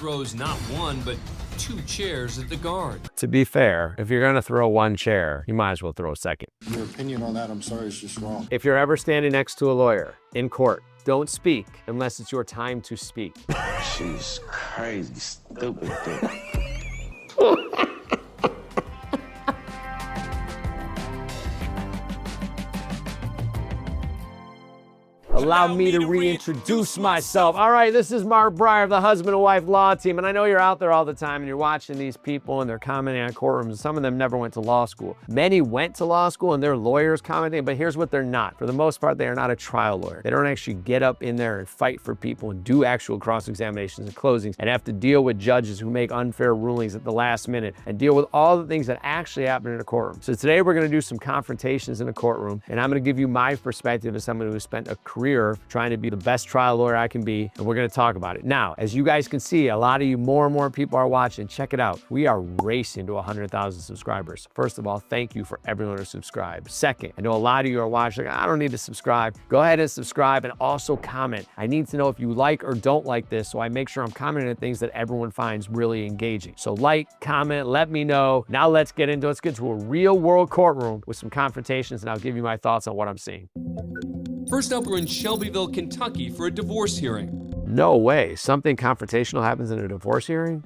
throws not one, but 2 chairs at the guard. To be fair, if you're gonna throw one chair, you might as well throw a second. Your opinion on that, I'm sorry, is just wrong. If you're ever standing next to a lawyer in court, don't speak unless it's your time to speak. She's crazy, stupid thing. Allow me to reintroduce myself. All right, this is Mark Breyer of the Husband and Wife Law Team, and I know you're out there all the time and you're watching these people and they're commenting on courtrooms, and some of them never went to law school. Many went to law school and they're lawyers commenting, but here's what they're not. For the most part, they are not a trial lawyer. They don't actually get up in there and fight for people and do actual cross-examinations and closings and have to deal with judges who make unfair rulings at the last minute and deal with all the things that actually happen in a courtroom. So today we're gonna do some confrontations in a courtroom, and I'm gonna give you my perspective as someone who has spent a career trying to be the best trial lawyer I can be, and we're gonna talk about it. Now, as you guys can see, a lot of you, more and more people are watching. Check it out. We are racing to 100,000 subscribers. First of all, thank you for everyone who subscribed. Second, I know a lot of you are watching, I don't need to subscribe. Go ahead and subscribe and also comment. I need to know if you like or don't like this, so I make sure I'm commenting on things that everyone finds really engaging. So like, comment, let me know. Now let's get into it. Let's get to a real world courtroom with some confrontations, and I'll give you my thoughts on what I'm seeing. First up, we're in Shelbyville, Kentucky for a divorce hearing. No way. Something confrontational happens in a divorce hearing?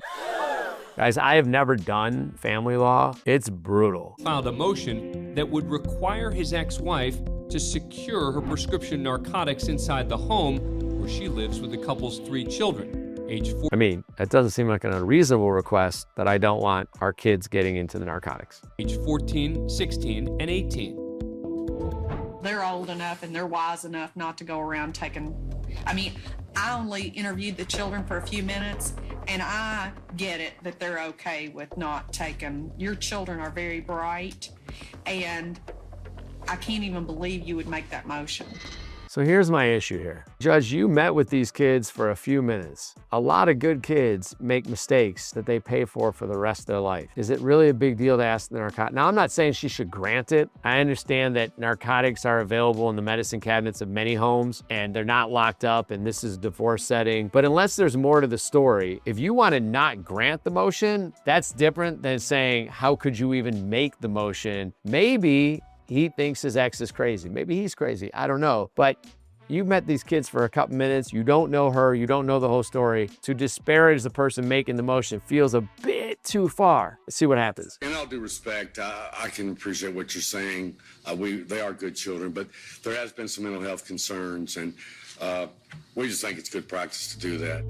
Guys, I have never done family law. It's brutal. Filed a motion that would require his ex-wife to secure her prescription narcotics inside the home where she lives with the couple's 3 children, age 4. I mean, that doesn't seem like an unreasonable request that I don't want our kids getting into the narcotics. Age 14, 16, and 18. They're old enough and they're wise enough not to go around taking, I only interviewed the children for a few minutes, and I get it that they're okay with not taking. Your children are very bright, and I can't even believe you would make that motion. So here's my issue here. Judge, you met with these kids for a few minutes. A lot of good kids make mistakes that they pay for the rest of their life. Is it really a big deal to ask the narcotics? Now, I'm not saying she should grant it. I understand that narcotics are available in the medicine cabinets of many homes and they're not locked up, and this is a divorce setting. But unless there's more to the story, if you want to not grant the motion, that's different than saying, how could you even make the motion? Maybe he thinks his ex is crazy. Maybe he's crazy, I don't know. But you met these kids for a couple minutes, you don't know her, you don't know the whole story. To disparage the person making the motion feels a bit too far. Let's see what happens. In all due respect, I can appreciate what you're saying. They are good children, but there has been some mental health concerns, and we just think it's good practice to do that.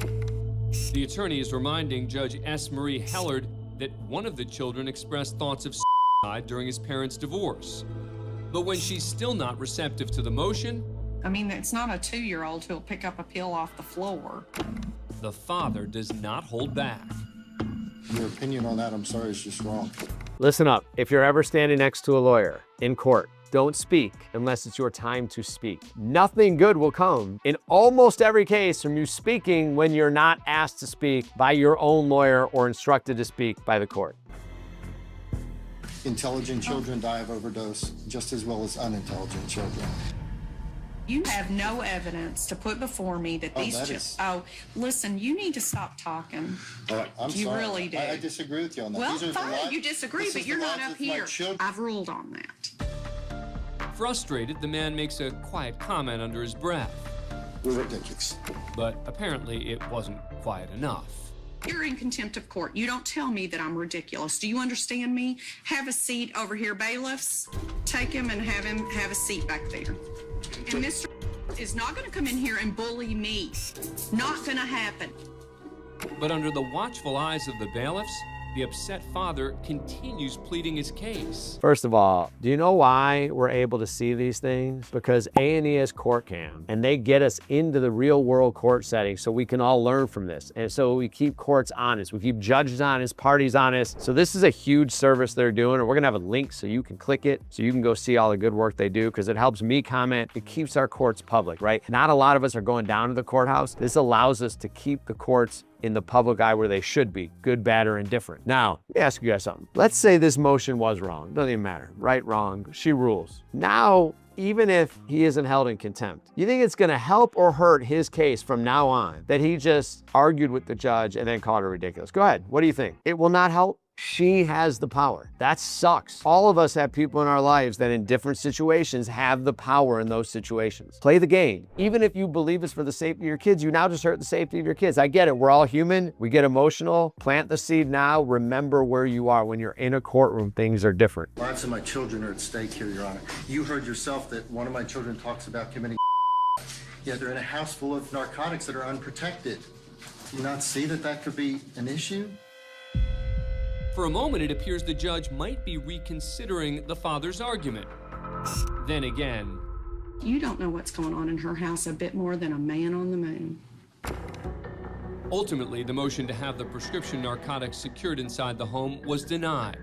The attorney is reminding Judge S. Marie Hellard that one of the children expressed thoughts of suicide during his parents' divorce. But when she's still not receptive to the motion, It's not a 2-year-old who'll pick up a pill off the floor. the father does not hold back. Your opinion on that, I'm sorry, is just wrong. Listen up. If you're ever standing next to a lawyer in court, don't speak unless it's your time to speak. Nothing good will come in almost every case from you speaking when you're not asked to speak by your own lawyer or instructed to speak by the court. Intelligent children die of overdose just as well as unintelligent children. You have no evidence to put before me that these listen, you need to stop talking. I'm You sorry. really do. I disagree with you on that. Well, These are the fine, you disagree, this but is you're the not lives up of my here. children. I've ruled on that. Frustrated, the man makes a quiet comment under his breath. We're ridiculous. But apparently it wasn't quiet enough. You're in contempt of court. You don't tell me that I'm ridiculous. Do you understand me? Have a seat over here, bailiffs. Take him and have a seat back there. And Mr. is not going to come in here and bully me. Not going to happen. But under the watchful eyes of the bailiffs, the upset father continues pleading his case. First of all, do you know why we're able to see these things? Because A&E has Courtcam, and they get us into the real world court setting so we can all learn from this. And so we keep courts honest. We keep judges honest, parties honest. So this is a huge service they're doing, and we're gonna have a link so you can click it, so you can go see all the good work they do, because it helps me comment. It keeps our courts public, right? Not a lot of us are going down to the courthouse. This allows us to keep the courts in the public eye where they should be, good, bad, or indifferent. Now, let me ask you guys something. Let's say this motion was wrong. Doesn't even matter. Right, wrong, she rules. Now, even if he isn't held in contempt, you think it's gonna help or hurt his case from now on that he just argued with the judge and then called her ridiculous? Go ahead, what do you think? It will not help? She has the power. That sucks. All of us have people in our lives that in different situations have the power in those situations. Play the game. Even if you believe it's for the safety of your kids, you now just hurt the safety of your kids. I get it, we're all human, we get emotional. Plant the seed now, remember where you are. When you're in a courtroom, things are different. Lots of my children are at stake here, Your Honor. You heard yourself that one of my children talks about committing yet they're in a house full of narcotics that are unprotected. Do you not see that that could be an issue? For a moment, it appears the judge might be reconsidering the father's argument. Then again, You don't know what's going on in her house a bit more than a man on the moon. ultimately, the motion to have the prescription narcotics secured inside the home was denied,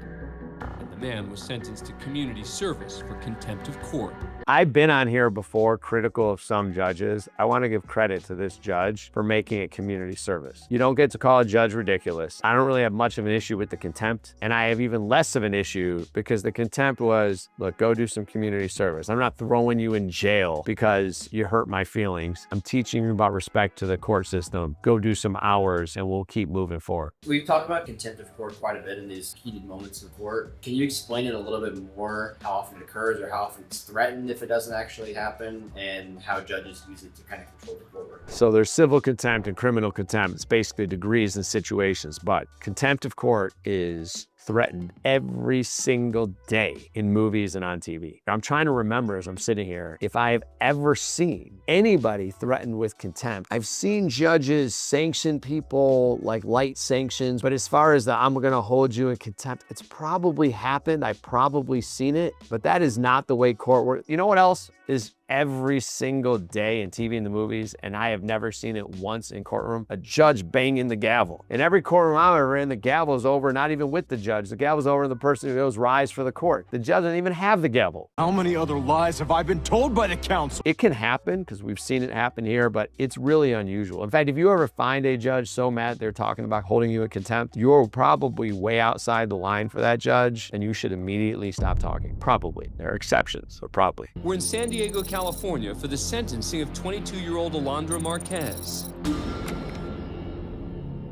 and the man was sentenced to community service for contempt of court. I've been on here before critical of some judges. I want to give credit to this judge for making it community service. You don't get to call a judge ridiculous. I don't really have much of an issue with the contempt, and I have even less of an issue because the contempt was, look, go do some community service. I'm not throwing you in jail because you hurt my feelings. I'm teaching you about respect to the court system. Go do some hours and we'll keep moving forward. We've talked about contempt of court quite a bit in these heated moments in court. Can you explain it a little bit more, how often it occurs or how often it's threatened if it doesn't actually happen, and how judges use it to kind of control the courtroom? So there's civil contempt and criminal contempt. It's basically degrees and situations, but contempt of court is threatened every single day in movies and on TV. I'm trying to remember as I'm sitting here if I have ever seen anybody threatened with contempt. I've seen judges sanction people like light sanctions, but as far as the I'm gonna hold you in contempt, it's probably happened. I've probably seen it, but that is not the way court works. You know what else is every single day in TV and the movies, and I have never seen it once in courtroom? A judge banging the gavel. In every courtroom I'm ever in, the gavel's over, not even with the judge. The gavel's over to the person who goes rise for the court. The judge doesn't even have the gavel. How many other lies have I been told by the council? It can happen because we've seen it happen here, but it's really unusual. In fact, if you ever find a judge so mad they're talking about holding you in contempt, you're probably way outside the line for that judge, and you should immediately stop talking. Probably. There are exceptions, but probably. We're in San Diego, California for the sentencing of 22-year-old Alondra Marquez.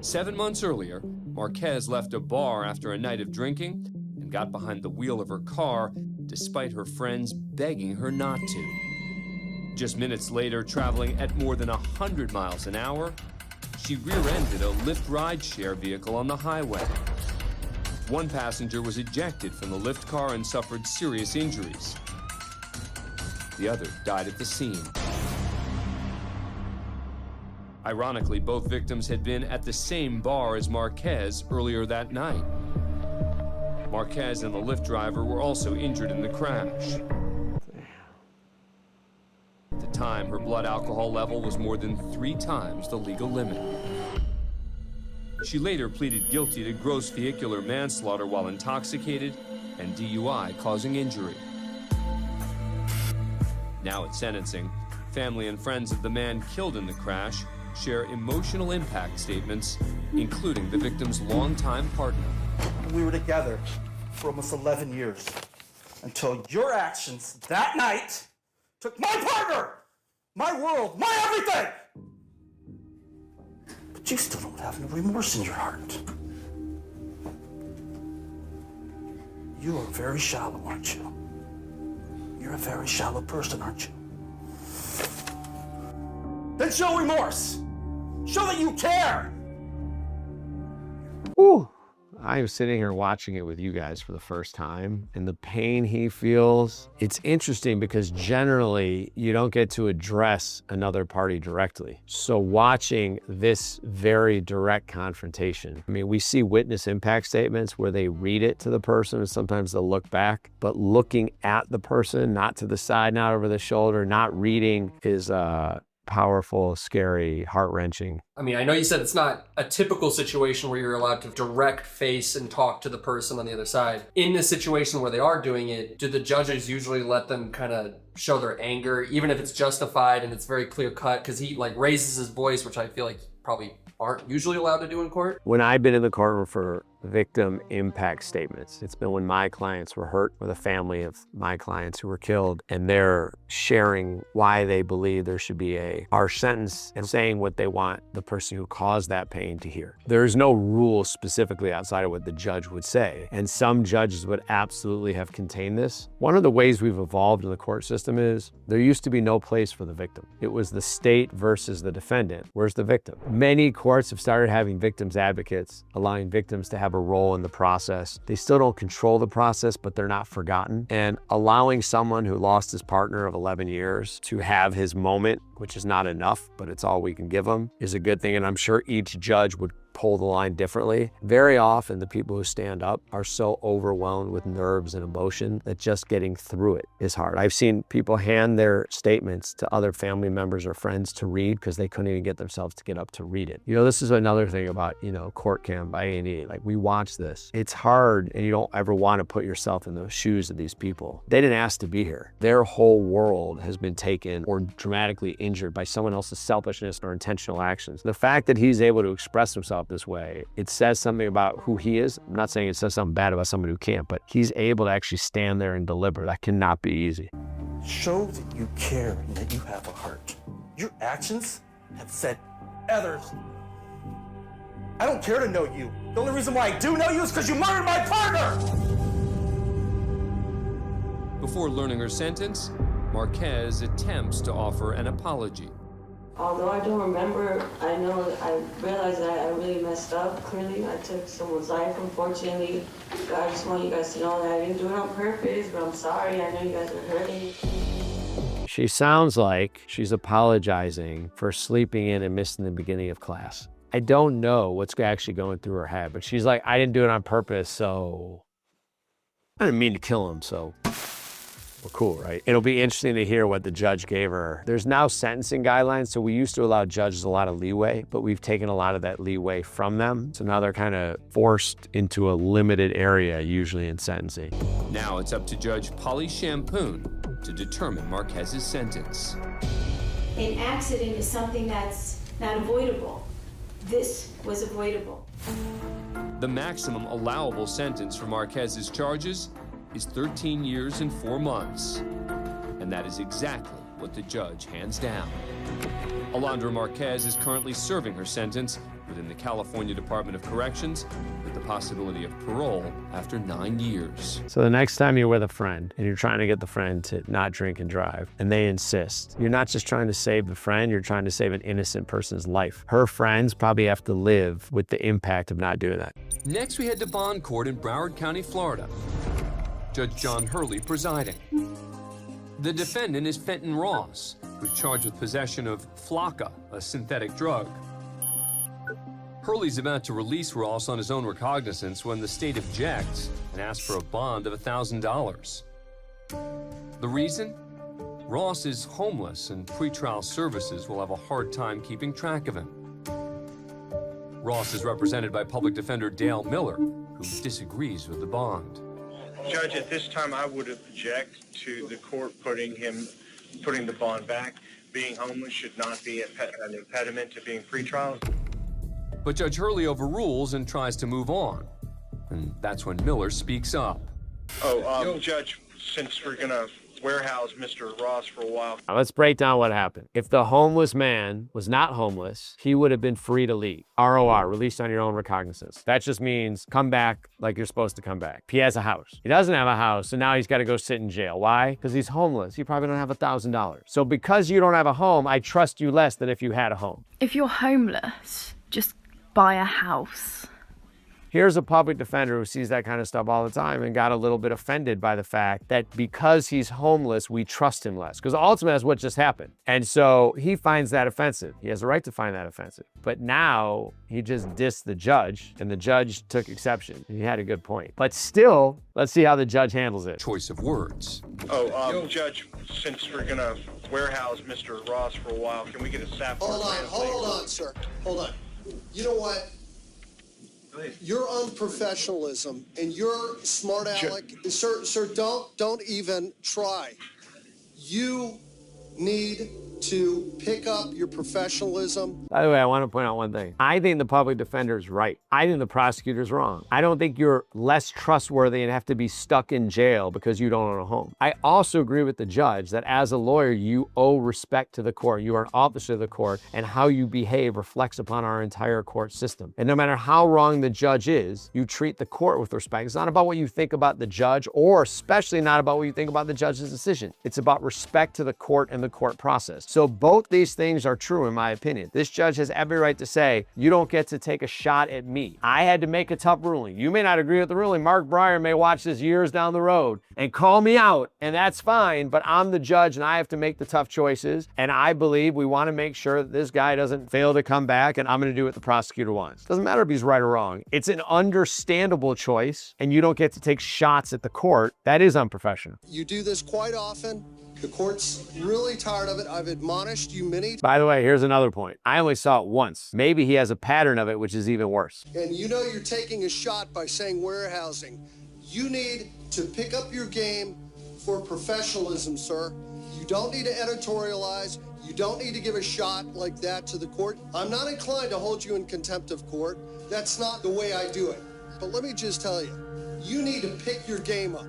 7 months earlier, Marquez left a bar after a night of drinking and got behind the wheel of her car despite her friends begging her not to. Just minutes later, traveling at more than 100 miles an hour, she rear-ended a Lyft ride-share vehicle on the highway. One passenger was ejected from the Lyft car and suffered serious injuries. The other died at the scene. Ironically, both victims had been at the same bar as Marquez earlier that night. Marquez and the Lyft driver were also injured in the crash. At the time, her blood alcohol level was more than 3 times the legal limit. She later pleaded guilty to gross vehicular manslaughter while intoxicated and DUI causing injury. Now at sentencing, family and friends of the man killed in the crash share emotional impact statements, including the victim's longtime partner. We were together for almost 11 years until your actions that night took my partner, my world, my everything. But you still don't have no remorse in your heart. You are very shallow, aren't you? You're a very shallow person, aren't you? Then show remorse. Show that you care. Ooh. I was sitting here watching it with you guys for the first time, and the pain he feels, it's interesting because generally you don't get to address another party directly. So watching this very direct confrontation, I mean, we see witness impact statements where they read it to the person and sometimes they'll look back, but looking at the person, not to the side, not over the shoulder, not reading is powerful, scary, heart-wrenching. I mean, I know you said it's not a typical situation where you're allowed to direct face and talk to the person on the other side. In this situation where they are doing it, do the judges usually let them kind of show their anger, even if it's justified and it's very clear-cut? Because he like raises his voice, which I feel like probably aren't usually allowed to do in court. When I've been in the courtroom for victim impact statements. It's been when my clients were hurt, or the family of my clients who were killed, and they're sharing why they believe there should be a harsh sentence and saying what they want the person who caused that pain to hear. There's no rule specifically outside of what the judge would say, and some judges would absolutely have contained this. One of the ways we've evolved in the court system is there used to be no place for the victim. It was the state versus the defendant. Where's the victim? Many courts have started having victims advocates, allowing victims to have a role in the process. They still don't control the process, but they're not forgotten. And allowing someone who lost his partner of 11 years to have his moment, which is not enough, but it's all we can give him, is a good thing. And I'm sure each judge would pull the line differently. Very often the people who stand up are so overwhelmed with nerves and emotion that just getting through it is hard. I've seen people hand their statements to other family members or friends to read because they couldn't even get themselves to get up to read it. You know, this is another thing about, Courtcam by A&E. Like, we watch this. It's hard, and you don't ever want to put yourself in the shoes of these people. They didn't ask to be here. Their whole world has been taken or dramatically injured by someone else's selfishness or intentional actions. The fact that he's able to express himself this way, it says something about who he is. I'm not saying it says something bad about someone who can't, but he's able to actually stand there and deliver. That cannot be easy. Show that you care and that you have a heart. Your actions have said others. I don't care to know you. The only reason why I do know you is because you murdered my partner! Before learning her sentence, Marquez attempts to offer an apology. Although I don't remember, I realized that I really messed up. Clearly, I took someone's life, unfortunately. But I just want you guys to know that I didn't do it on purpose, but I'm sorry. I know you guys are hurting. She sounds like she's apologizing for sleeping in and missing the beginning of class. I don't know what's actually going through her head, but she's like, I didn't do it on purpose, so I didn't mean to kill him, so we're cool, right? It'll be interesting to hear what the judge gave her. There's now sentencing guidelines, so we used to allow judges a lot of leeway, but we've taken a lot of that leeway from them. So now they're kind of forced into a limited area, usually in sentencing. Now it's up to Judge Polly Champoon to determine Marquez's sentence. An accident is something that's not avoidable. This was avoidable. The maximum allowable sentence for Marquez's charges is 13 years and 4 months. And that is exactly what the judge hands down. Alondra Marquez is currently serving her sentence within the California Department of Corrections with the possibility of parole after 9 years. So the next time you're with a friend and you're trying to get the friend to not drink and drive, and they insist, you're not just trying to save the friend, you're trying to save an innocent person's life. Her friends probably have to live with the impact of not doing that. Next, we head to bond court in Broward County, Florida. Judge John Hurley presiding. The defendant is Fenton Ross, who's charged with possession of Flocka, a synthetic drug. Hurley's about to release Ross on his own recognizance when the state objects and asks for a bond of $1,000. The reason? Ross is homeless and pretrial services will have a hard time keeping track of him. Ross is represented by public defender Dale Miller, who disagrees with the bond. Judge, at this time, I would object to the court putting the bond back. Being homeless should not be an impediment to being pretrial. But Judge Hurley overrules and tries to move on. And that's when Miller speaks up. Judge, since we're gonna warehouse Mr. Ross for a while. Now let's break down what happened. If the homeless man was not homeless, he would have been free to leave. ROR, released on your own recognizance. That just means come back like you're supposed to come back. He has a house. He doesn't have a house, so now he's got to go sit in jail. Why? Because he's homeless. You probably don't have $1,000. So because you don't have a home, I trust you less than if you had a home. If you're homeless, just buy a house. Here's a public defender who sees that kind of stuff all the time and got a little bit offended by the fact that because he's homeless, we trust him less. Because ultimately, that's what just happened. And so he finds that offensive. He has a right to find that offensive. But now he just dissed the judge, and the judge took exception. He had a good point. But still, let's see how the judge handles it. Choice of words. Judge, since we're gonna warehouse Mr. Ross for a while, can we get a staff? Hold on, sir. Hold on. You know what? Your unprofessionalism and your smart aleck, sir, don't even try. You need to pick up your professionalism. By the way, I want to point out one thing. I think the public defender is right. I think the prosecutor's wrong. I don't think you're less trustworthy and have to be stuck in jail because you don't own a home. I also agree with the judge that as a lawyer, you owe respect to the court. You are an officer of the court, and how you behave reflects upon our entire court system. And no matter how wrong the judge is, you treat the court with respect. It's not about what you think about the judge, or especially not about what you think about the judge's decision. It's about respect to the court and the court process. So both these things are true in my opinion. This judge has every right to say, you don't get to take a shot at me. I had to make a tough ruling. You may not agree with the ruling. Mark Breyer may watch this years down the road and call me out, and that's fine, but I'm the judge and I have to make the tough choices. And I believe we want to make sure that this guy doesn't fail to come back, and I'm going to do what the prosecutor wants. Doesn't matter if he's right or wrong. It's an understandable choice, and you don't get to take shots at the court. That is unprofessional. You do this quite often. The court's really tired of it. I've admonished you many times. By the way, here's another point. I only saw it once. Maybe he has a pattern of it, which is even worse. And you know you're taking a shot by saying warehousing. You need to pick up your game for professionalism, sir. You don't need to editorialize. You don't need to give a shot like that to the court. I'm not inclined to hold you in contempt of court. That's not the way I do it. But let me just tell you, you need to pick your game up,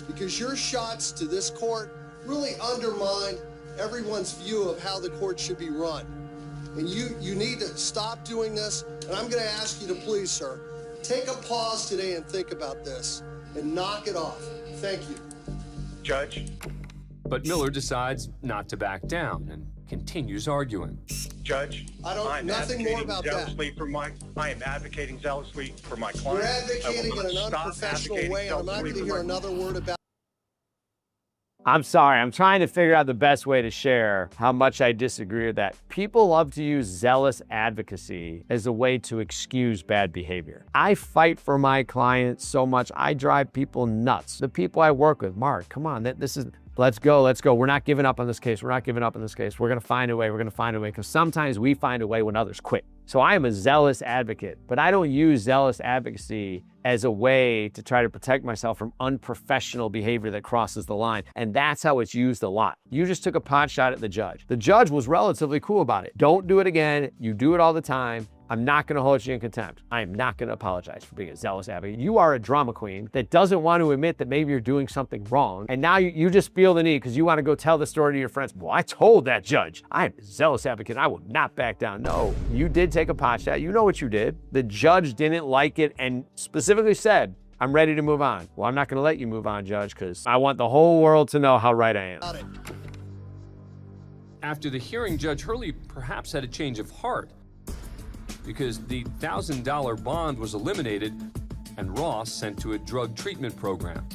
because your shots to this court really undermine everyone's view of how the court should be run. And you need to stop doing this. And I'm going to ask you to please, sir, take a pause today and think about this and knock it off. Thank you. Judge. But Miller decides not to back down and continues arguing. Judge, I'm nothing more about that. I am advocating zealously for my client. You're advocating in an unprofessional way, and I'm not going to hear another word about. I'm sorry, I'm trying to figure out the best way to share how much I disagree with that. People love to use zealous advocacy as a way to excuse bad behavior. I fight for my clients so much, I drive people nuts. The people I work with, Mark, come on, this is, let's go. We're not giving up on this case. We're not giving up on this case. We're gonna find a way, because sometimes we find a way when others quit. So I am a zealous advocate, but I don't use zealous advocacy as a way to try to protect myself from unprofessional behavior that crosses the line. And that's how it's used a lot. You just took a pot shot at the judge. The judge was relatively cool about it. Don't do it again. You do it all the time. I'm not going to hold you in contempt. I am not going to apologize for being a zealous advocate. You are a drama queen that doesn't want to admit that maybe you're doing something wrong. And now you just feel the need because you want to go tell the story to your friends. Well, I told that judge, I am a zealous advocate. I will not back down. No, you did take a pot shot. You know what you did. The judge didn't like it and specifically said, I'm ready to move on. Well, I'm not going to let you move on, judge, because I want the whole world to know how right I am. After the hearing, Judge Hurley perhaps had a change of heart, because the $1,000 bond was eliminated and Ross sent to a drug treatment program.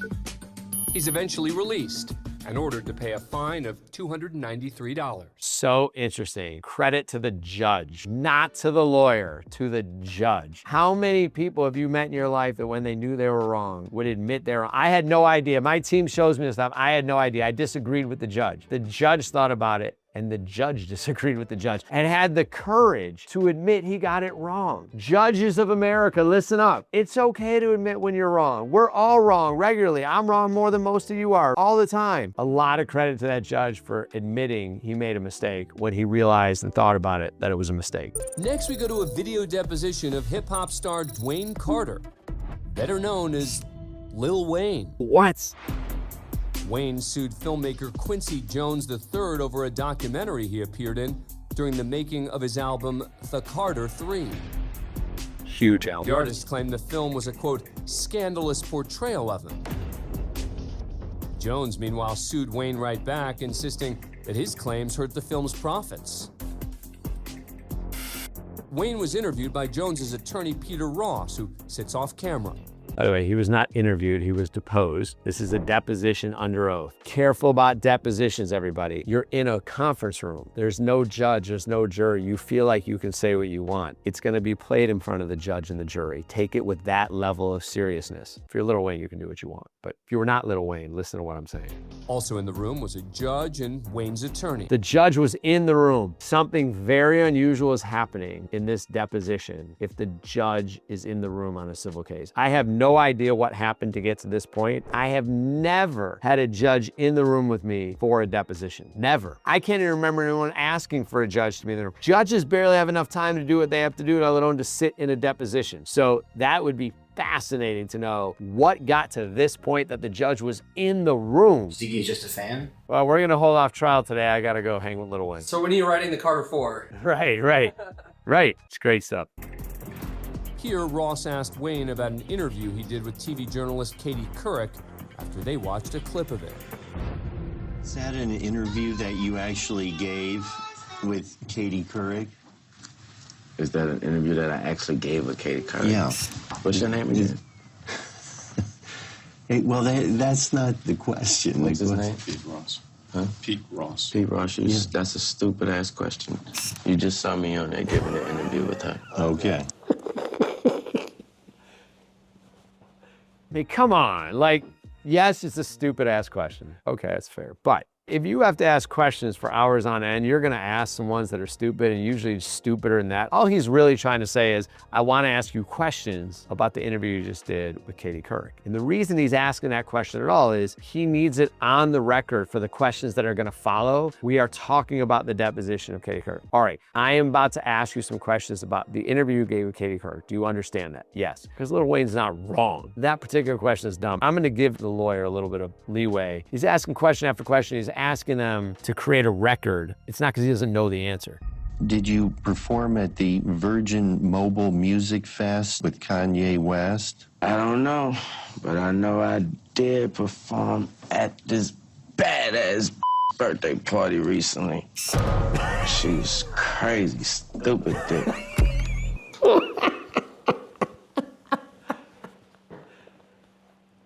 He's eventually released and ordered to pay a fine of $293. So interesting. Credit to the judge, not to the lawyer, to the judge. How many people have you met in your life that when they knew they were wrong would admit they're wrong? I had no idea. My team shows me this stuff. I had no idea. I disagreed with the judge. The judge thought about it, and the judge disagreed with the judge and had the courage to admit he got it wrong. Judges of America, listen up. It's okay to admit when you're wrong. We're all wrong regularly. I'm wrong more than most of you are all the time. A lot of credit to that judge for admitting he made a mistake when he realized and thought about it that it was a mistake. Next, we go to a video deposition of hip-hop star Dwayne Carter, better known as Lil Wayne. What? Wayne sued filmmaker Quincy Jones III over a documentary he appeared in during the making of his album, The Carter 3. Huge album. The artist claimed the film was a, quote, scandalous portrayal of him. Jones, meanwhile, sued Wayne right back, insisting that his claims hurt the film's profits. Wayne was interviewed by Jones's attorney, Peter Ross, who sits off camera. By the way, he was not interviewed, he was deposed. This is a deposition under oath. Careful about depositions, everybody. You're in a conference room. There's no judge, there's no jury. You feel like you can say what you want. It's gonna be played in front of the judge and the jury. Take it with that level of seriousness. If you're Lil Wayne, you can do what you want. But if you were not Lil Wayne, listen to what I'm saying. Also in the room was a judge and Wayne's attorney. The judge was in the room. Something very unusual is happening in this deposition if the judge is in the room on a civil case. I have no no idea what happened to get to this point. I have never had a judge in the room with me for a deposition. Never. I can't even remember anyone asking for a judge to be in the room. Judges barely have enough time to do what they have to do, let alone to sit in a deposition. So that would be fascinating to know what got to this point that the judge was in the room. Do you think he's just a fan? Well, we're gonna hold off trial today. I gotta go hang with Lil Wayne. So when are you writing the Carter 4? Right. It's great stuff. Here, Ross asked Wayne about an interview he did with TV journalist Katie Couric after they watched a clip of it. Is that an interview that you actually gave with Katie Couric? Is that an interview that I actually gave with Katie Couric? Yeah. What's your name again? Hey, well, that's not the question. What's his name? Pete Ross. Huh? Pete Ross. Pete Ross, that's a stupid-ass question. You just saw me on there giving an interview with her. Okay. I mean, come on. Like, yes, it's a stupid ass question. Okay, that's fair. But if you have to ask questions for hours on end, you're gonna ask some ones that are stupid and usually stupider than that. All he's really trying to say is, I wanna ask you questions about the interview you just did with Katie Couric. And the reason he's asking that question at all is he needs it on the record for the questions that are gonna follow. We are talking about the deposition of Katie Couric. All right, I am about to ask you some questions about the interview you gave with Katie Couric. Do you understand that? Yes, because Lil Wayne's not wrong. That particular question is dumb. I'm gonna give the lawyer a little bit of leeway. He's asking question after question. He's asking them to create a record. It's not because he doesn't know the answer. Did you perform at the Virgin Mobile Music Fest with Kanye West? I don't know, but I know I did perform at this badass birthday party recently. She's crazy, stupid dick.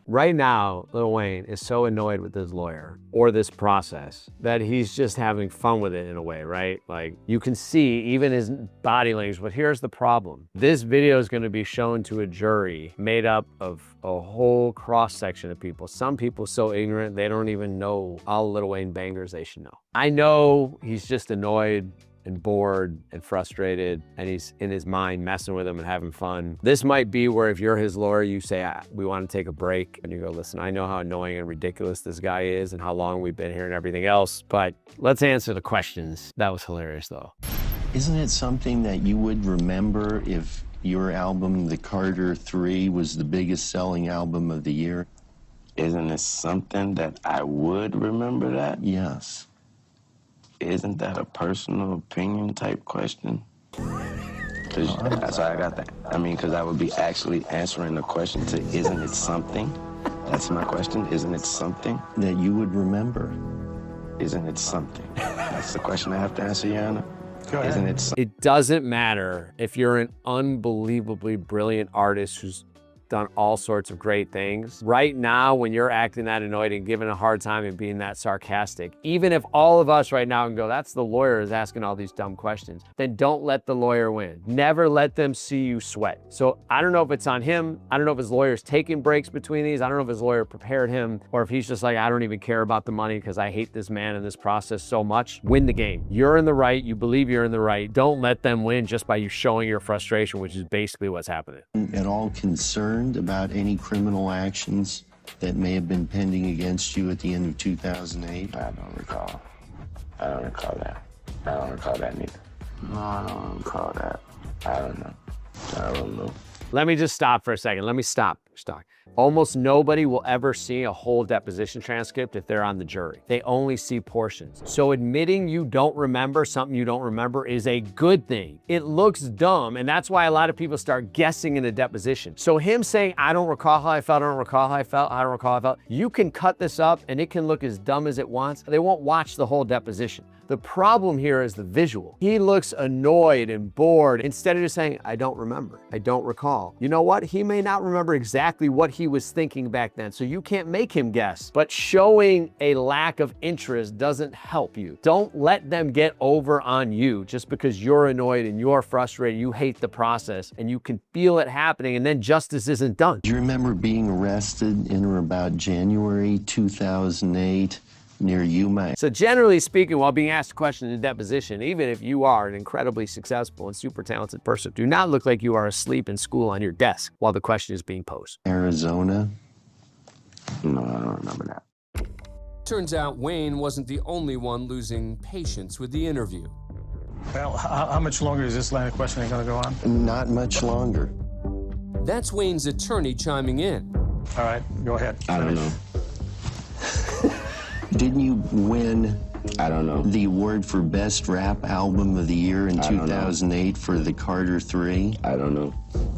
Right now, Lil Wayne is so annoyed with his lawyer or this process that he's just having fun with it in a way, right? Like, you can see even his body language, but here's the problem. This video is gonna be shown to a jury made up of a whole cross-section of people. Some people so ignorant, they don't even know all Lil Wayne bangers they should know. I know he's just annoyed and bored and frustrated, and he's in his mind messing with him and having fun. This might be where if you're his lawyer, you say, we want to take a break, and you go, listen, I know how annoying and ridiculous this guy is and how long we've been here and everything else, but let's answer the questions. That was hilarious though. Isn't it something that you would remember if your album, The Carter 3, was the biggest selling album of the year? Isn't it something that I would remember that? Yes. Isn't that a personal opinion type question? That's why I got that. I mean, because I would be actually answering the question to, isn't it something? That's my question. Isn't it something? That you would remember. Isn't it something? That's the question I have to answer, Your Honor. Isn't it something? It doesn't matter if you're an unbelievably brilliant artist who's done all sorts of great things. Right now, when you're acting that annoyed and giving a hard time and being that sarcastic, even if all of us right now can go, that's the lawyer is asking all these dumb questions, then don't let the lawyer win. Never let them see you sweat. So I don't know if it's on him. I don't know if his lawyer's taking breaks between these. I don't know if his lawyer prepared him or if he's just like, I don't even care about the money because I hate this man and this process so much. Win the game. You're in the right. You believe you're in the right. Don't let them win just by you showing your frustration, which is basically what's happening. At all concerned about any criminal actions that may have been pending against you at the end of 2008? I don't recall. I don't recall that. I don't recall that neither. No, I don't recall that. I don't know. I don't know. Let me just stop for a second. Let me stop. Almost nobody will ever see a whole deposition transcript if they're on the jury. They only see portions. So admitting you don't remember something you don't remember is a good thing. It looks dumb, and that's why a lot of people start guessing in a deposition. So him saying, I don't recall how I felt, I don't recall how I felt, I don't recall how I felt, you can cut this up and it can look as dumb as it wants. They won't watch the whole deposition. The problem here is the visual. He looks annoyed and bored instead of just saying, I don't remember, I don't recall. You know what? He may not remember exactly what he was thinking back then, so you can't make him guess. But showing a lack of interest doesn't help you. Don't let them get over on you just because you're annoyed and you're frustrated, you hate the process, and you can feel it happening, and then justice isn't done. Do you remember being arrested in or about January 2008 near you might. So generally speaking, while being asked a question in a deposition, even if you are an incredibly successful and super talented person, do not look like you are asleep in school on your desk while the question is being posed. Arizona? No, I don't remember that. Turns out Wayne wasn't the only one losing patience with the interview. Well, how much longer is this line of questioning going to go on? Not much longer. That's Wayne's attorney chiming in. All right, go ahead. I don't know. Didn't you win I don't know. the award for Best Rap Album of the Year in 2008 for the Carter 3? I don't know.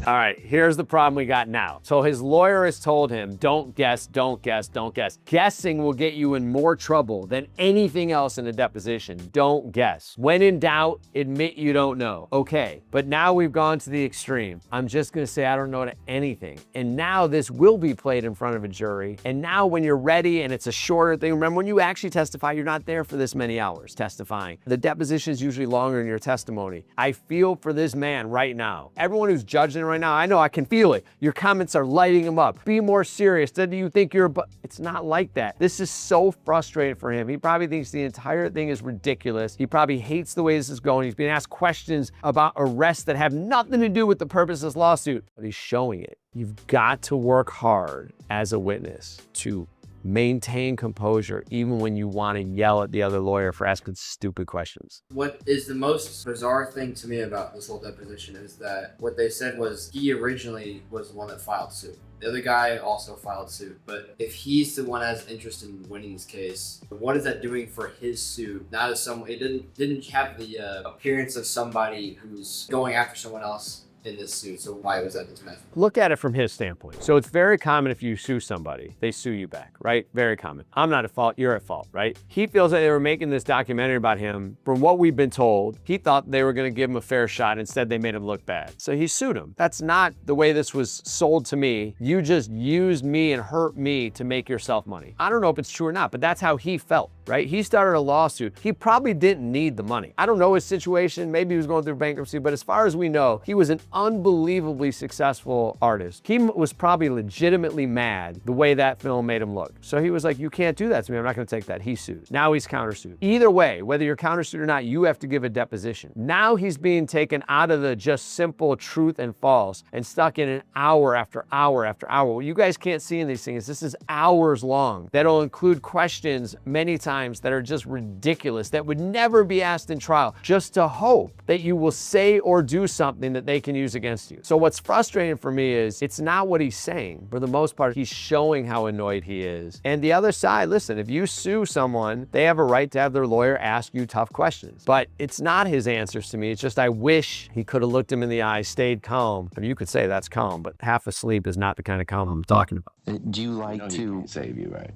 All right, here's the problem we got now. So his lawyer has told him, don't guess, don't guess, don't guess. Guessing will get you in more trouble than anything else in a deposition. Don't guess. When in doubt, admit you don't know. Okay, but now we've gone to the extreme. I'm just gonna say I don't know anything. And now this will be played in front of a jury. And now when you're ready and it's a shorter thing, remember when you actually testify, you're not there for this many hours testifying. The deposition is usually longer than your testimony. I feel for this man right now. Everyone who's judging right now, I know I can feel it. Your comments are lighting him up. Be more serious. Do you think you're It's not like that. This is so frustrating for him. He probably thinks the entire thing is ridiculous. He probably hates the way this is going. He's being asked questions about arrests that have nothing to do with the purpose of this lawsuit, but he's showing it. You've got to work hard as a witness to maintain composure even when you want to yell at the other lawyer for asking stupid questions. What is the most bizarre thing to me about this whole deposition is that what they said was he originally was the one that filed suit. The other guy also filed suit, but if he's the one that has interest in winning this case, what is that doing for his suit? Not as someone, it didn't have the appearance of somebody who's going after someone else in this suit, so why was that dismissed? Look at it from his standpoint. So it's very common if you sue somebody, they sue you back, right? Very common. I'm not at fault, you're at fault, right? He feels that they were making this documentary about him. From what we've been told, he thought they were gonna give him a fair shot. Instead, they made him look bad. So he sued him. That's not the way this was sold to me. You just used me and hurt me to make yourself money. I don't know if it's true or not, but that's how he felt, right? He started a lawsuit. He probably didn't need the money. I don't know his situation. Maybe he was going through bankruptcy, but as far as we know, he was an unbelievably successful artist. He was probably legitimately mad the way that film made him look. So he was like, you can't do that to me. I'm not gonna take that. He sued. Now he's countersued. Either way, whether you're countersued or not, you have to give a deposition. Now he's being taken out of the just simple truth and false and stuck in an hour after hour after hour. What you guys can't see in these things, this is hours long. That'll include questions many times that are just ridiculous, that would never be asked in trial, just to hope that you will say or do something that they can use against you. So what's frustrating for me is it's not what he's saying. For the most part, he's showing how annoyed he is. And the other side, listen, if you sue someone, they have a right to have their lawyer ask you tough questions. But it's not his answers to me. It's just I wish he could have looked him in the eye, stayed calm. I mean, you could say that's calm, but half asleep is not the kind of calm I'm talking about. Do you like He can't save you, right?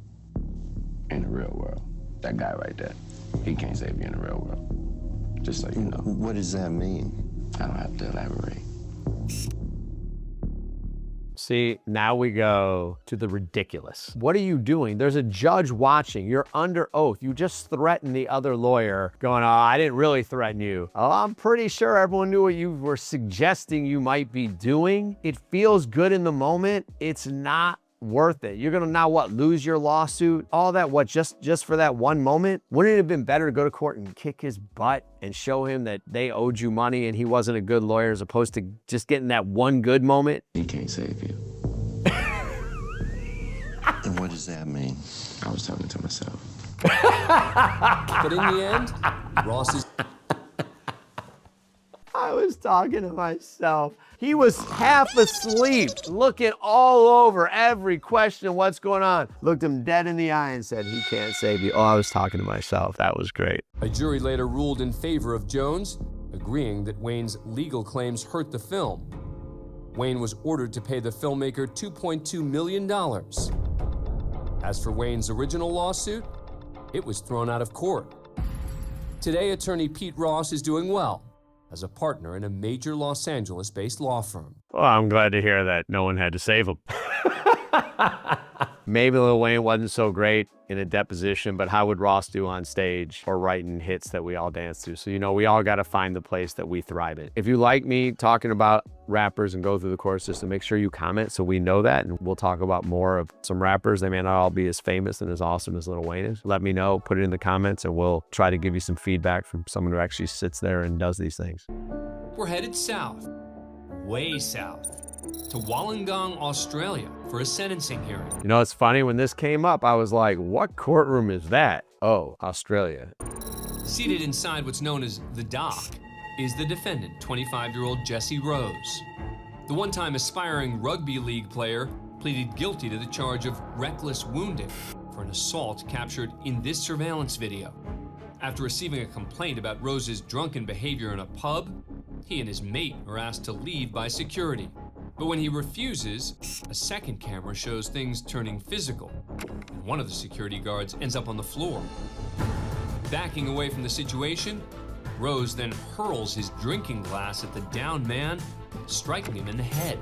In the real world. That guy right there. He can't save you in the real world. Just so you know. What does that mean? I don't have to elaborate. See, now we go to the ridiculous. What are you doing? There's a judge watching. You're under oath. You just threatened the other lawyer going, oh, I didn't really threaten you. Oh, I'm pretty sure everyone knew what you were suggesting you might be doing. It feels good in the moment. It's not worth it. You're gonna now what, lose your lawsuit? All that, what, just for that one moment? Wouldn't it have been better to go to court and kick his butt and show him that they owed you money and he wasn't a good lawyer, as opposed to just getting that one good moment? He can't save you. And what does that mean? I was talking to myself. But in the end, Ross is... I was talking to myself. He was half asleep, looking all over every question, what's going on. Looked him dead in the eye and said, he can't save you. Oh, I was talking to myself. That was great. A jury later ruled in favor of Jones, agreeing that Wayne's legal claims hurt the film. Wayne was ordered to pay the filmmaker $2.2 million. As for Wayne's original lawsuit, it was thrown out of court. Today, attorney Pete Ross is doing well as a partner in a major Los Angeles-based law firm. Well, I'm glad to hear that no one had to save him. Maybe Lil Wayne wasn't so great in a deposition, but how would Ross do on stage or writing hits that we all dance to? So, you know, we all got to find the place that we thrive in. If you like me talking about rappers and go through the court system, make sure you comment so we know that, and we'll talk about more of some rappers. They may not all be as famous and as awesome as Lil Wayne is. Let me know, put it in the comments, and we'll try to give you some feedback from someone who actually sits there and does these things. We're headed south, way south, to Wollongong, Australia for a sentencing hearing. You know, it's funny, when this came up, I was like, what courtroom is that? Oh, Australia. Seated inside what's known as the dock is the defendant, 25-year-old Jesse Rose. The one-time aspiring rugby league player pleaded guilty to the charge of reckless wounding for an assault captured in this surveillance video. After receiving a complaint about Rose's drunken behavior in a pub, he and his mate are asked to leave by security. But when he refuses, a second camera shows things turning physical, and one of the security guards ends up on the floor. Backing away from the situation, Rose then hurls his drinking glass at the downed man, striking him in the head.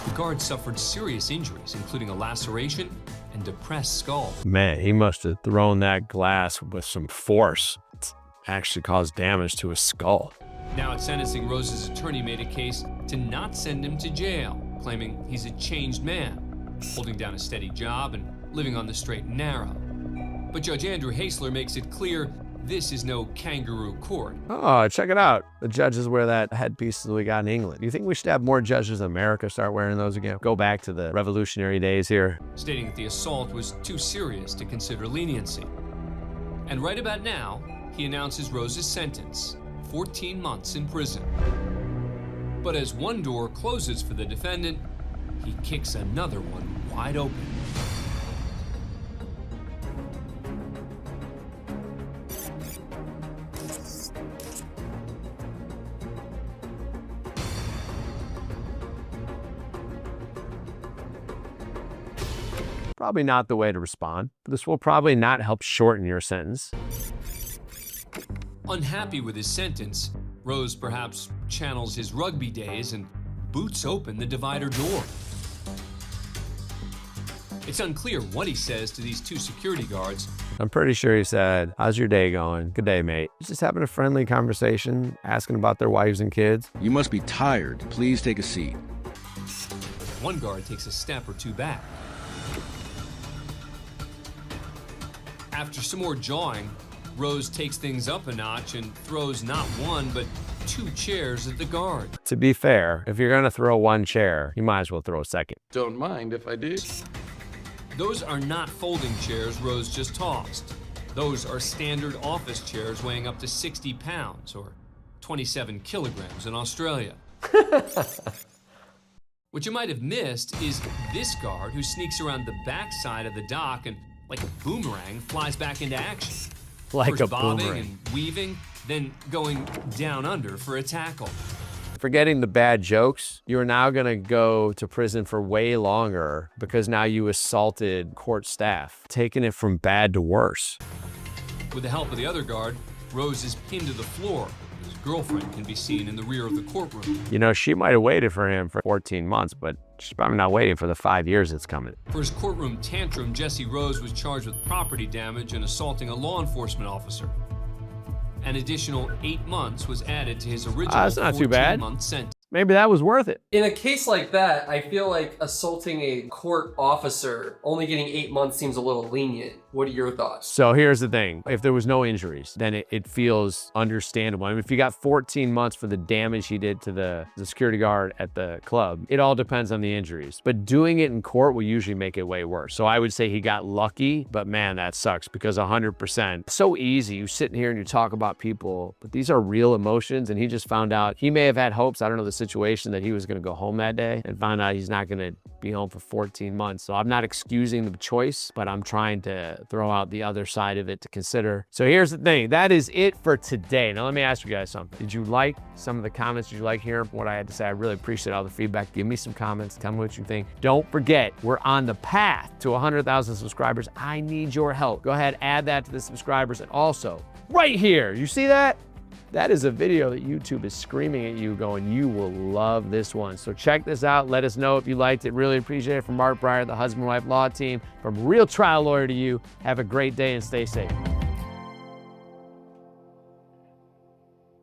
The guard suffered serious injuries, including a laceration and depressed skull. Man, he must have thrown that glass with some force. It actually caused damage to his skull. Now at sentencing, Rose's attorney made a case to not send him to jail, claiming he's a changed man, holding down a steady job and living on the straight and narrow. But Judge Andrew Hasler makes it clear this is no kangaroo court. Oh, check it out. The judges wear that headpiece that we got in England. Do you think we should have more judges in America start wearing those again? Go back to the revolutionary days here. Stating that the assault was too serious to consider leniency. And right about now, he announces Rose's sentence, 14 months in prison. But as one door closes for the defendant, he kicks another one wide open. Probably not the way to respond. This will probably not help shorten your sentence. Unhappy with his sentence, Rose perhaps channels his rugby days and boots open the divider door. It's unclear what he says to these two security guards. I'm pretty sure he said, "How's your day going? Good day, mate." He's just having a friendly conversation, asking about their wives and kids. You must be tired. Please take a seat. One guard takes a step or two back. After some more jawing, Rose takes things up a notch and throws not one, but two chairs at the guard. To be fair, if you're gonna throw one chair, you might as well throw a second. Don't mind if I do. Those are not folding chairs Rose just tossed. Those are standard office chairs weighing up to 60 pounds, or 27 kilograms in Australia. What you might have missed is this guard who sneaks around the backside of the dock and, like a boomerang, flies back into action. Like First a bobbing boomerang. and weaving, then going down under for a tackle. Forgetting the bad jokes, you are now gonna go to prison for way longer because now you assaulted court staff, taking it from bad to worse. With the help of the other guard, Rose is pinned to the floor. His girlfriend can be seen in the rear of the courtroom. You know, she might have waited for him for 14 months, but she's probably not waiting for the 5 years that's coming. For his courtroom tantrum, Jesse Rose was charged with property damage and assaulting a law enforcement officer. An additional 8 months was added to his original That's not too bad. 14-month sentence. Maybe that was worth it. In a case like that, I feel like assaulting a court officer, only getting 8 months seems a little lenient. What are your thoughts? So here's the thing. If there was no injuries, then it feels understandable. I mean, if you got 14 months for the damage he did to the security guard at the club, it all depends on the injuries. But doing it in court will usually make it way worse. So I would say he got lucky, but man, that sucks because 100%. So easy. You sit in here and you talk about people, but these are real emotions. And he just found out, he may have had hopes, I don't know the situation, that he was gonna go home that day, and found out he's not gonna be home for 14 months. So I'm not excusing the choice, but I'm trying to throw out the other side of it to consider. So here's the thing, that is it for today. Now let me ask you guys something. Did you like some of the comments? Did you like hearing what I had to say? I really appreciate all the feedback. Give me some comments, tell me what you think. Don't forget, we're on the path to 100,000 subscribers. I need your help. Go ahead, add that to the subscribers. And also, right here, you see that? That is a video that YouTube is screaming at you going, you will love this one. So check this out. Let us know if you liked it. Really appreciate it. From Mark Breyer, the husband-wife law team, from Real Trial Lawyer to you, have a great day and stay safe.